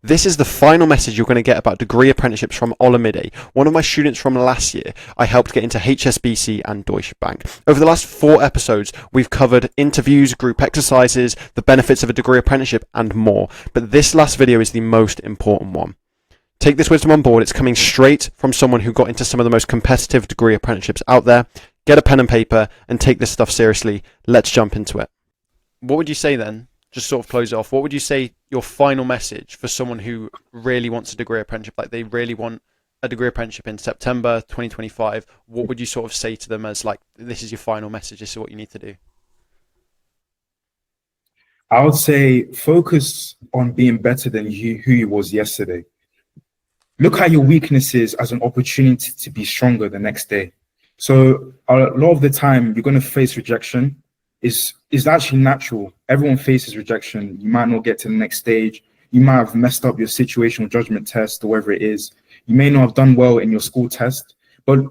This is the final message you're going to get about degree apprenticeships from Olamide, one of my students from last year. I helped get into HSBC and Deutsche Bank. Over the last 4 episodes, we've covered interviews, group exercises, the benefits of a degree apprenticeship, and more. But this last video is the most important one. Take this wisdom on board. It's coming straight from someone who got into some of the most competitive degree apprenticeships out there. Get a pen and paper and take this stuff seriously. Let's jump into it. What would you say then? Just sort of close it off. What would you say your final message for someone who really wants a degree apprenticeship, like they really want a degree apprenticeship in September 2025? What would you sort of say to them as like, this is your final message, this is what you need to do? I would say focus on being better than who you was yesterday. Look at your weaknesses as an opportunity to be stronger the next day. So a lot of the time you're going to face rejection. Is actually natural. Everyone faces rejection. You might not get to the next stage. You might have messed up your situational judgment test or whatever it is. You may not have done well in your school test, but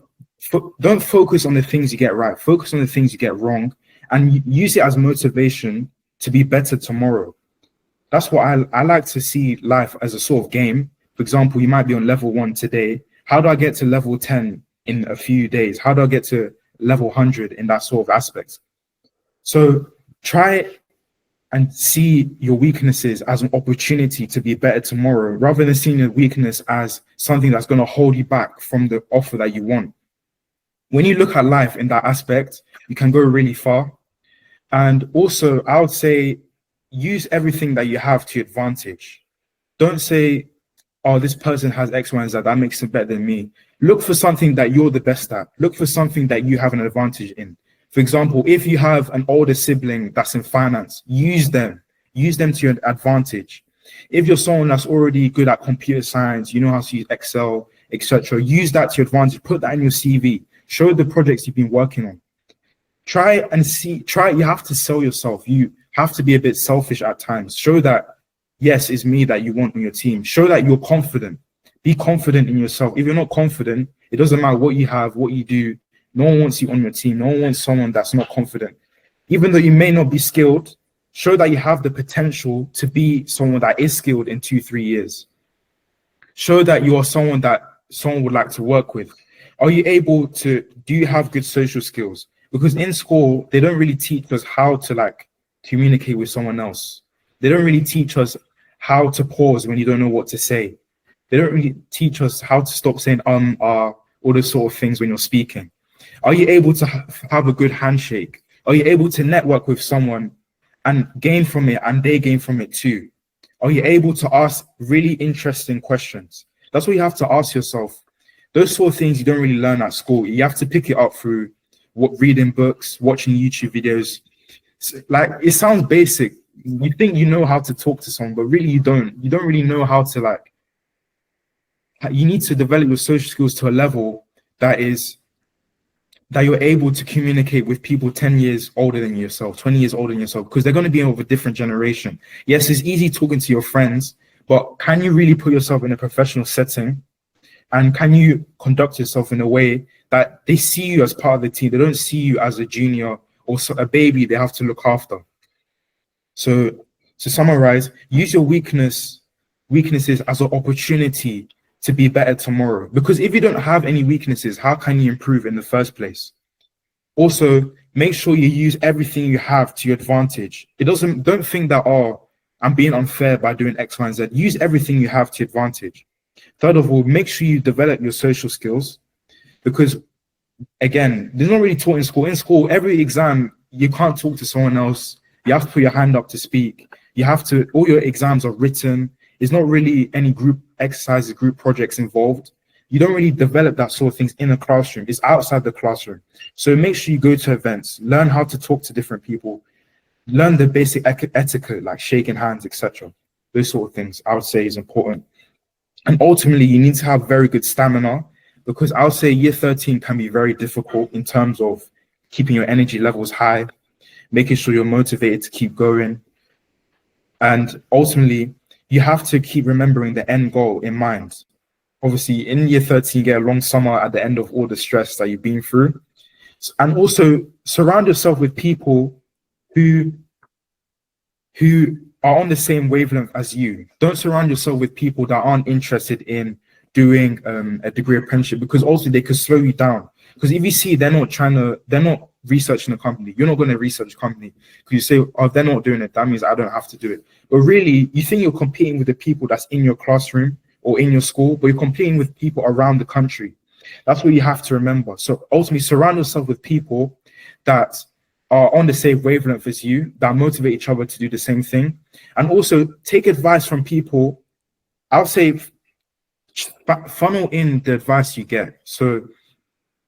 don't focus on the things you get right. Focus on the things you get wrong and use it as motivation to be better tomorrow. That's what I like to see life as a sort of game. For example, you might be on level 1 today. How do I get to level 10 in a few days? How do I get to level 100 in that sort of aspect? So try and see your weaknesses as an opportunity to be better tomorrow, rather than seeing your weakness as something that's going to hold you back from the offer that you want. When you look at life in that aspect, you can go really far. And also, I would say, use everything that you have to your advantage. Don't say, oh, this person has X, Y, and Z, that makes them better than me. Look for something that you're the best at. Look for something that you have an advantage in. For example, if you have an older sibling that's in finance, use them to your advantage. If you're someone that's already good at computer science, you know how to use Excel, etc., use that to your advantage. Put that in your CV. Show the projects you've been working on. You have to sell yourself. You have to be a bit selfish at times. Show that, yes, it's me that you want on your team. Show that you're confident. Be confident in yourself. If you're not confident, it doesn't matter what you have, what you do. No one wants you on your team. No one wants someone that's not confident. Even though you may not be skilled, show that you have the potential to be someone that is skilled in 2-3 years. Show that you are someone that someone would like to work with. Do you have good social skills? Because in school, they don't really teach us how to communicate with someone else. They don't really teach us how to pause when you don't know what to say. They don't really teach us how to stop saying all those sort of things when you're speaking. Are you able to have a good handshake? Are you able to network with someone and gain from it, and they gain from it too? Are you able to ask really interesting questions? That's what you have to ask yourself. Those sort of things you don't really learn at school. You have to pick it up through reading books, watching YouTube videos. It sounds basic. You think you know how to talk to someone, but really you don't. You don't really know how to you need to develop your social skills to a level that you're able to communicate with people 10 years older than yourself, 20 years older than yourself, because they're going to be of a different generation. Yes, it's easy talking to your friends, but can you really put yourself in a professional setting? And can you conduct yourself in a way that they see you as part of the team? They don't see you as a junior or a baby they have to look after. So to summarize, use your weaknesses as an opportunity to be better tomorrow. Because if you don't have any weaknesses, how can you improve in the first place? Also, make sure you use everything you have to your advantage. Don't think that, oh, I'm being unfair by doing X, Y, and Z. Use everything you have to your advantage. Third of all, make sure you develop your social skills, because again, they're not really taught in school. In school, every exam, you can't talk to someone else. You have to put your hand up to speak. All your exams are written. There's not really any group exercises, group projects involved. You don't really develop that sort of things in a classroom. It's outside the classroom. So make sure you go to events, learn how to talk to different people, learn the basic etiquette, like shaking hands, etc. Those sort of things I would say is important. And ultimately, you need to have very good stamina, because I would say year 13 can be very difficult in terms of keeping your energy levels high, making sure you're motivated to keep going. And ultimately, you have to keep remembering the end goal in mind. Obviously, in year 13, you get a long summer at the end of all the stress that you've been through. And also surround yourself with people who are on the same wavelength as you. Don't surround yourself with people that aren't interested in doing a degree apprenticeship, because also they could slow you down. Because if you see they're not researching a company, you're not going to research a company because you say, oh, they're not doing it, that means I don't have to do it. But really, you think you're competing with the people that's in your classroom or in your school, but you're competing with people around the country. That's what you have to remember. So ultimately, surround yourself with people that are on the same wavelength as you, that motivate each other to do the same thing. And also take advice from people. I'll say funnel in the advice you get. So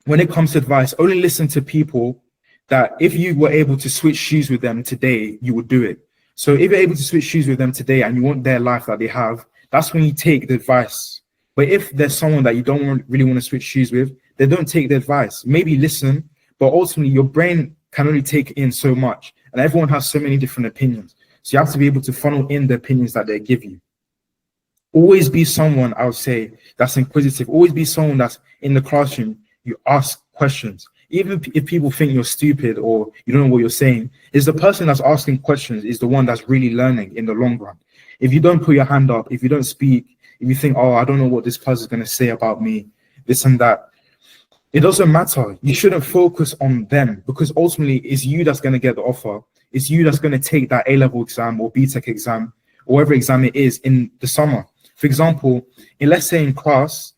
when it comes to advice, only listen to people that if you were able to switch shoes with them today, you would do it. So if you're able to switch shoes with them today and you want their life that they have, that's when you take the advice. But if there's someone that you don't really want to switch shoes with, then don't take the advice. Maybe listen, but ultimately your brain can only take in so much. And everyone has so many different opinions. So you have to be able to funnel in the opinions that they give you. Always be someone, I would say, that's inquisitive. Always be someone that's in the classroom. You ask questions. Even if people think you're stupid or you don't know what you're saying, is the person that's asking questions is the one that's really learning in the long run. If you don't put your hand up, if you don't speak, if you think, oh, I don't know what this person is going to say about me, this and that, it doesn't matter. You shouldn't focus on them, because ultimately it's you that's going to get the offer. It's you that's going to take that A-level exam or BTEC exam or whatever exam it is in the summer. For example, let's say in class,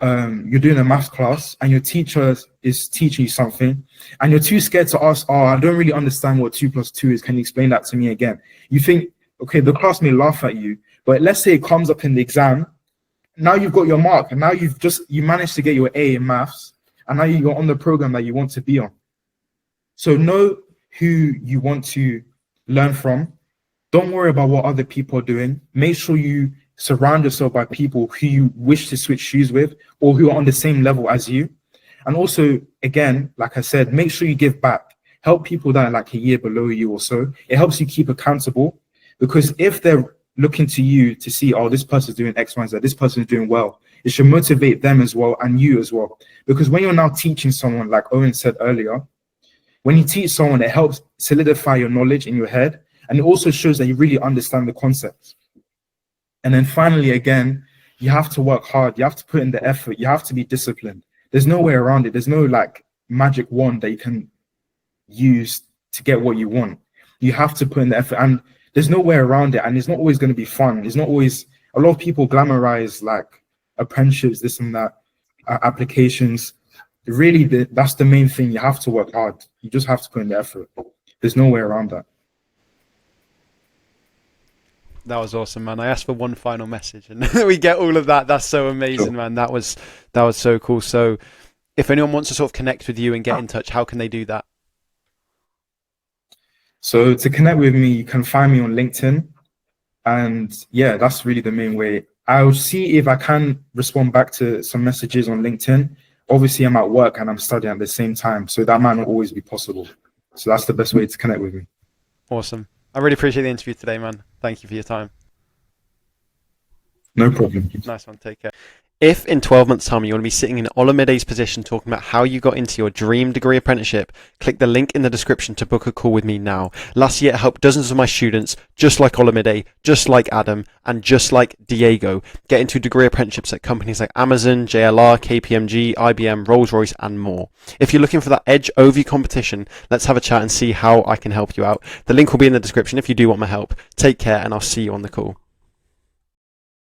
you're doing a maths class and your teacher is teaching you something and you're too scared to ask, oh, I don't really understand what 2 + 2 is. Can you explain that to me again? You think, okay, the class may laugh at you, but let's say it comes up in the exam. Now you've got your mark and now you managed to get your A in maths, and now you're on the program that you want to be on. So know who you want to learn from. Don't worry about what other people are doing. Make sure you surround yourself by people who you wish to switch shoes with or who are on the same level as you. And also, again, like I said, make sure you give back. Help people that are like a year below you or so. It helps you keep accountable, because if they're looking to you to see, oh, this person's doing X, Y, Z, this person's doing well, it should motivate them as well and you as well. Because when you're now teaching someone, like Owen said earlier, when you teach someone, it helps solidify your knowledge in your head, and it also shows that you really understand the concepts. And then finally, again, you have to work hard. You have to put in the effort. You have to be disciplined. There's no way around it. There's no like magic wand that you can use to get what you want. You have to put in the effort, and there's no way around it. And it's not always going to be fun. It's not always, a lot of people glamorize like apprenticeships, this and that, applications. Really, that's the main thing. You have to work hard. You just have to put in the effort. There's no way around that. That was awesome, man. I asked for one final message and we get all of that. That's so amazing, Sure. man. That was so cool. So if anyone wants to sort of connect with you and get in touch, how can they do that? So to connect with me, you can find me on LinkedIn. And yeah, that's really the main way. I'll see if I can respond back to some messages on LinkedIn. Obviously, I'm at work and I'm studying at the same time, so that might not always be possible. So that's the best way to connect with me. Awesome. I really appreciate the interview today, man. Thank you for your time. No problem. Nice one. Take care. If in 12 months' time you want to be sitting in Olamide's position talking about how you got into your dream degree apprenticeship, click the link in the description to book a call with me now. Last year, I helped dozens of my students, just like Olamide, just like Adam, and just like Diego, get into degree apprenticeships at companies like Amazon, JLR, KPMG, IBM, Rolls-Royce, and more. If you're looking for that edge over your competition, let's have a chat and see how I can help you out. The link will be in the description if you do want my help. Take care, and I'll see you on the call.